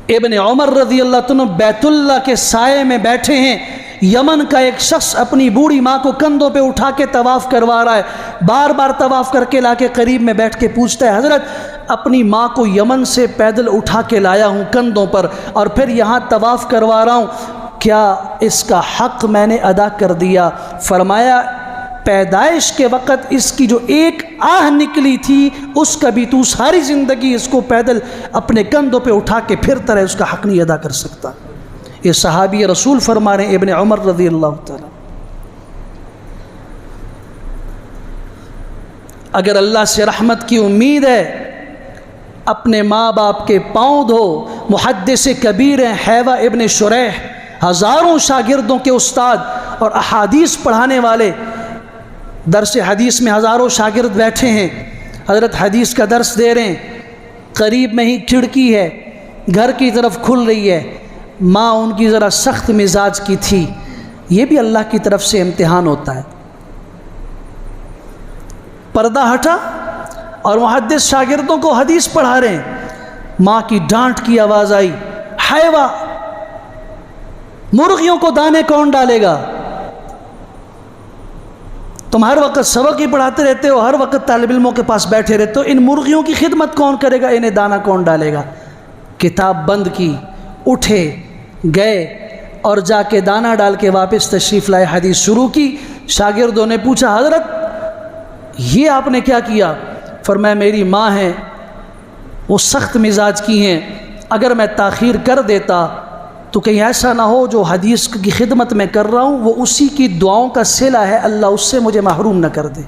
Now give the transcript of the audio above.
ابن عمر رضی اللہ عنہ بیت اللہ کے سائے میں بیٹھے ہیں، یمن کا ایک شخص اپنی بوڑھی ماں کو کندھوں پہ اٹھا کے طواف کروا رہا ہے، بار بار طواف کر کے لا کے قریب میں بیٹھ کے پوچھتا ہے حضرت اپنی ماں کو یمن سے پیدل اٹھا کے لایا ہوں کندھوں پر اور پھر یہاں طواف کروا رہا ہوں، کیا اس کا حق میں نے ادا کر دیا؟ فرمایا پیدائش کے وقت اس کی جو ایک آہ نکلی تھی اس کا بھی تو ساری زندگی اس کو پیدل اپنے کندھوں پہ اٹھا کے پھرتا رہے، اس کا حق نہیں ادا کر سکتا۔ یہ صحابی رسول فرما رہے ہیں ابن عمر رضی اللہ تعالی۔ اگر اللہ سے رحمت کی امید ہے اپنے ماں باپ کے پاؤں دھو۔ محدث کبیر ہیں حیوہ ابن شریح، ہزاروں شاگردوں کے استاد اور احادیث پڑھانے والے، درس حدیث میں ہزاروں شاگرد بیٹھے ہیں، حضرت حدیث کا درس دے رہے ہیں، قریب میں ہی کھڑکی ہے، گھر کی طرف کھل رہی ہے، ماں ان کی ذرا سخت مزاج کی تھی، یہ بھی اللہ کی طرف سے امتحان ہوتا ہے۔ پردہ ہٹا اور محدث شاگردوں کو حدیث پڑھا رہے ہیں، ماں کی ڈانٹ کی آواز آئی، حیوہ مرغیوں کو دانے کون ڈالے گا؟ تم ہر وقت سبق ہی پڑھاتے رہتے ہو، ہر وقت طالب علموں کے پاس بیٹھے رہتے ہو، ان مرغیوں کی خدمت کون کرے گا؟ انہیں دانہ کون ڈالے گا؟ کتاب بند کی، اٹھے گئے اور جا کے دانہ ڈال کے واپس تشریف لائے، حدیث شروع کی۔ شاگردوں نے پوچھا حضرت یہ آپ نے کیا کیا؟ فرمایا میری ماں ہے، وہ سخت مزاج کی ہیں، اگر میں تاخیر کر دیتا تو کہیں ایسا نہ ہو جو حدیث کی خدمت میں کر رہا ہوں وہ اسی کی دعاؤں کا صلہ ہے، اللہ اس سے مجھے محروم نہ کر دے۔